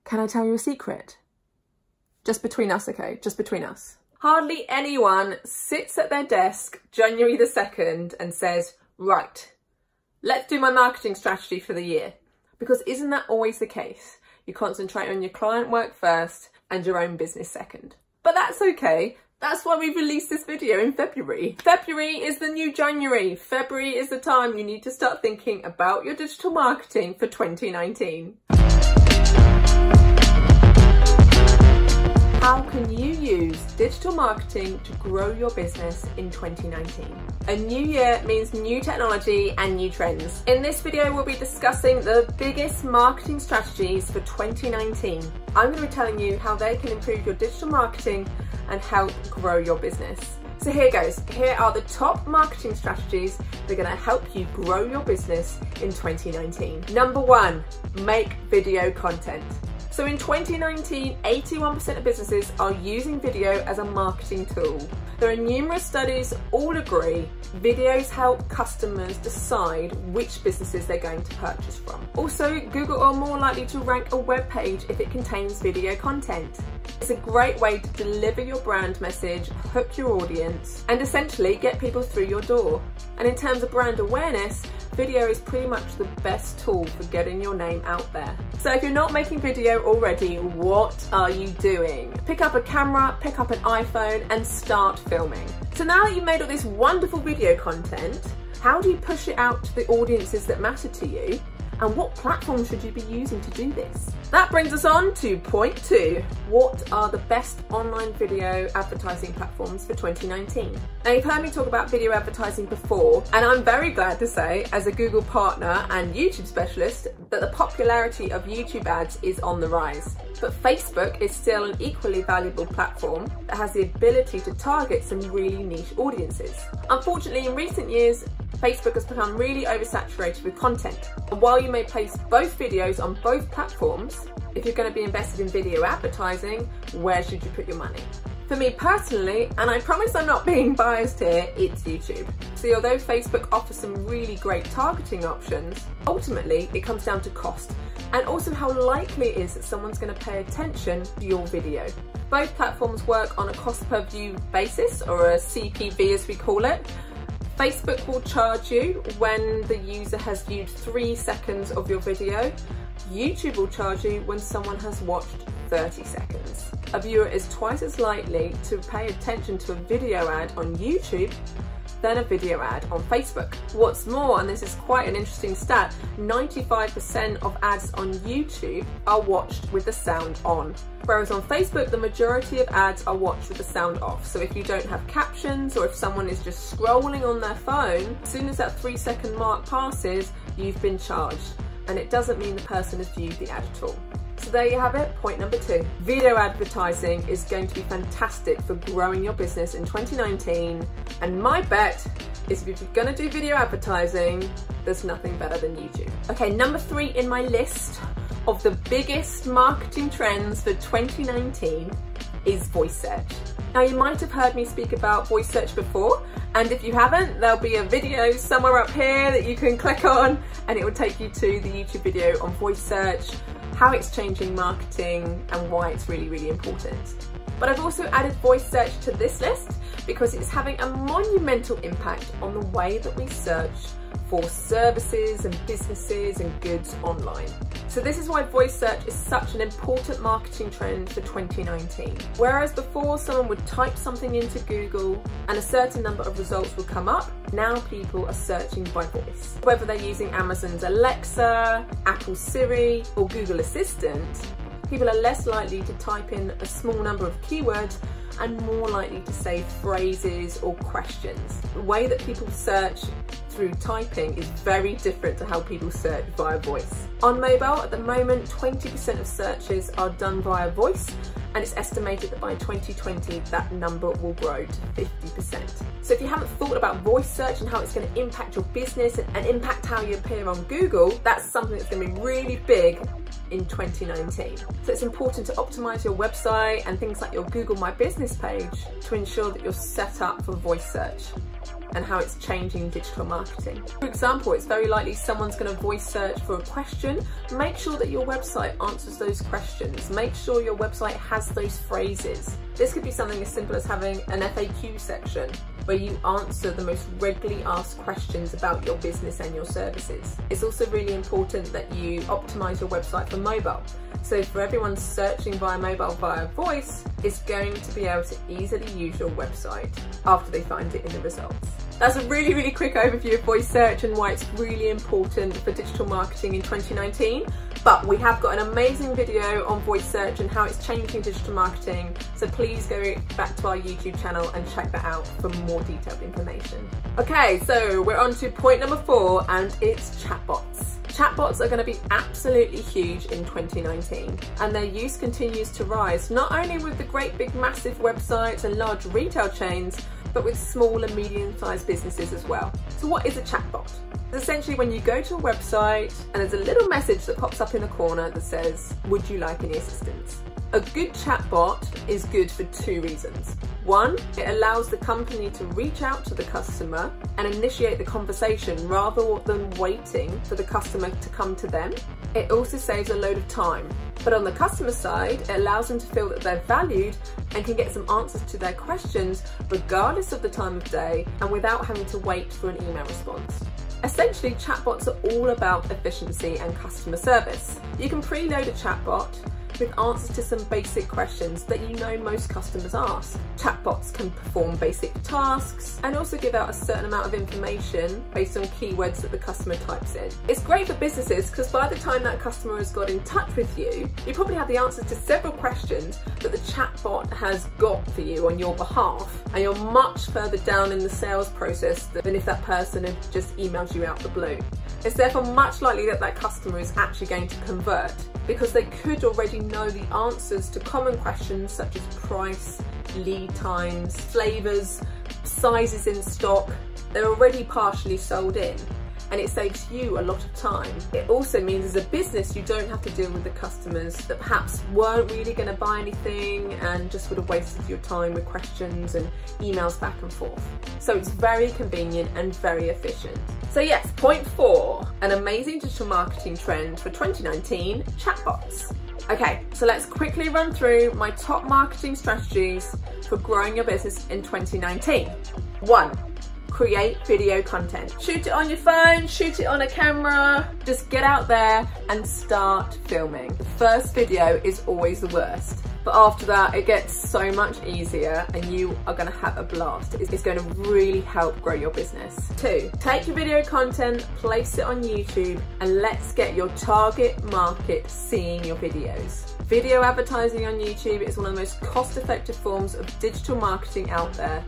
Can I tell you a secret? Just between us, okay? Just between us. Hardly anyone sits at their desk January the 2nd and says, right, let's do my marketing strategy for the year. Because isn't that always the case? You concentrate on your client work first and your own business second. But that's okay. That's why we released this video in February. February is the new January. February is the time you need to start thinking about your digital marketing for 2019. How can you use digital marketing to grow your business in 2019? A new year means new technology and new trends. In this video, we'll be discussing the biggest marketing strategies for 2019. I'm going to be telling you how they can improve your digital marketing and help grow your business. So here goes. Here are the top marketing strategies that are going to help you grow your business in 2019. Number 1, make video content. So in 2019, 81% of businesses are using video as a marketing tool. There are numerous studies all agree videos help customers decide which businesses they're going to purchase from. Also, Google are more likely to rank a web page if it contains video content. It's a great way to deliver your brand message, hook your audience, and essentially get people through your door. And in terms of brand awareness, video is pretty much the best tool for getting your name out there. So if you're not making video already, what are you doing? Pick up a camera, pick up an iPhone, and start filming. So now that you've made all this wonderful video content, how do you push it out to the audiences that matter to you? And what platform should you be using to do this? That brings us on to point 2. What are the best online video advertising platforms for 2019? Now, you've heard me talk about video advertising before, and I'm very glad to say, as a Google partner and YouTube specialist, that the popularity of YouTube ads is on the rise. But Facebook is still an equally valuable platform that has the ability to target some really niche audiences. Unfortunately, in recent years, Facebook has become really oversaturated with content. And while you may place both videos on both platforms, if you're going to be invested in video advertising, where should you put your money? For me personally, and I promise I'm not being biased here, it's YouTube. See, although Facebook offers some really great targeting options, ultimately it comes down to cost and also how likely it is that someone's going to pay attention to your video. Both platforms work on a cost per view basis, or a CPV as we call it. Facebook will charge you when the user has viewed 3 seconds of your video. YouTube will charge you when someone has watched 30 seconds. A viewer is twice as likely to pay attention to a video ad on YouTube than a video ad on Facebook. What's more, and this is quite an interesting stat, 95% of ads on YouTube are watched with the sound on. Whereas on Facebook, the majority of ads are watched with the sound off. So if you don't have captions, or if someone is just scrolling on their phone, as soon as that 3-second mark passes, you've been charged. And it doesn't mean the person has viewed the ad at all. So there you have it, point number 2. Video advertising is going to be fantastic for growing your business in 2019. And my bet is if you're gonna do video advertising, there's nothing better than YouTube. Okay, number 3 in my list of the biggest marketing trends for 2019 is voice search. Now, you might have heard me speak about voice search before, and if you haven't, there'll be a video somewhere up here that you can click on and it will take you to the YouTube video on voice search, how it's changing marketing and why it's really, really important. But I've also added voice search to this list because it's having a monumental impact on the way that we search for services and businesses and goods online. So this is why voice search is such an important marketing trend for 2019. Whereas before someone would type something into Google and a certain number of results would come up, now people are searching by voice. Whether they're using Amazon's Alexa, Apple Siri, or Google Assistant, people are less likely to type in a small number of keywords and more likely to say phrases or questions. The way that people search through typing is very different to how people search via voice. On mobile, at the moment, 20% of searches are done via voice, and it's estimated that by 2020 that number will grow to 50%. So if you haven't thought about voice search and how it's going to impact your business and impact how you appear on Google, that's something that's going to be really big in 2019. So it's important to optimize your website and things like your Google My Business page to ensure that you're set up for voice search. and how it's changing digital marketing. For example, it's very likely someone's going to voice search for a question. Make sure that your website answers those questions. Make sure your website has those phrases. This could be something as simple as having an FAQ section where you answer the most regularly asked questions about your business and your services. It's also really important that you optimize your website for mobile. So for everyone searching via mobile via voice, it's going to be able to easily use your website after they find it in the results. That's a really, really quick overview of voice search and why it's really important for digital marketing in 2019. But we have got an amazing video on voice search and how it's changing digital marketing. So please go back to our YouTube channel and check that out for more detailed information. Okay, so we're on to point number 4, and it's chatbots. Chatbots are going to be absolutely huge in 2019, and their use continues to rise, not only with the great big massive websites and large retail chains, but with small and medium-sized businesses as well. So what is a chatbot? It's essentially when you go to a website and there's a little message that pops up in the corner that says, "Would you like any assistance?" A good chatbot is good for 2 reasons. 1, it allows the company to reach out to the customer and initiate the conversation rather than waiting for the customer to come to them. It also saves a load of time. But on the customer side, it allows them to feel that they're valued and can get some answers to their questions regardless of the time of day and without having to wait for an email response. Essentially, chatbots are all about efficiency and customer service. You can preload a chatbot with answers to some basic questions that you know most customers ask. Chatbots can perform basic tasks and also give out a certain amount of information based on keywords that the customer types in. It's great for businesses because by the time that customer has got in touch with you, you probably have the answers to several questions that the chatbot has got for you on your behalf, and you're much further down in the sales process than if that person had just emailed you out the blue. It's therefore much likely that that customer is actually going to convert because they could already know the answers to common questions such as price, lead times, flavours, sizes in stock. They're already partially sold in, and it saves you a lot of time. It also means as a business you don't have to deal with the customers that perhaps weren't really going to buy anything and just would have wasted your time with questions and emails back and forth. So it's very convenient and very efficient. So yes, point 4, an amazing digital marketing trend for 2019, chatbots. Okay, so let's quickly run through my top marketing strategies for growing your business in 2019. 1. Create video content. Shoot it on your phone, shoot it on a camera, just get out there and start filming. The first video is always the worst, but after that it gets so much easier and you are going to have a blast. It's going to really help grow your business. 2, take your video content, place it on YouTube, and let's get your target market seeing your videos. Video advertising on YouTube is one of the most cost-effective forms of digital marketing out there,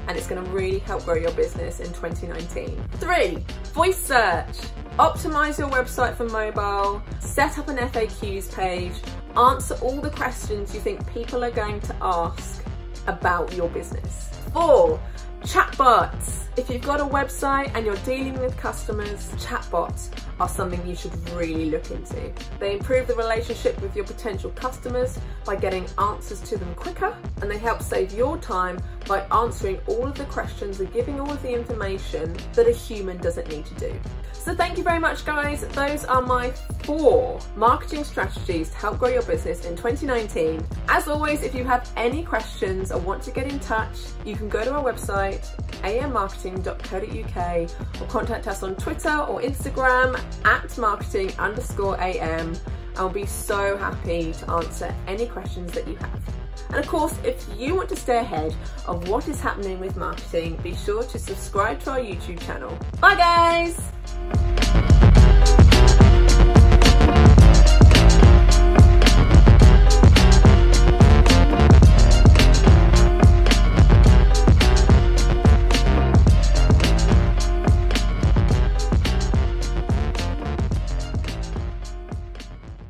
and it's going to really help grow your business in 2019. 3, voice search. Optimize your website for mobile, set up an FAQs page, answer all the questions you think people are going to ask about your business. 4, chatbots. If you've got a website and you're dealing with customers, chatbots are something you should really look into. They improve the relationship with your potential customers by getting answers to them quicker, and they help save your time by answering all of the questions and giving all of the information that a human doesn't need to do. So thank you very much, guys. Those are my 4 marketing strategies to help grow your business in 2019. As always, if you have any questions or want to get in touch, you can go to our website, ammarketing.co.uk, or contact us on Twitter or Instagram @marketing_am. I'll be so happy to answer any questions that you have. And of course, if you want to stay ahead of what is happening with marketing, be sure to subscribe to our YouTube channel. Bye guys!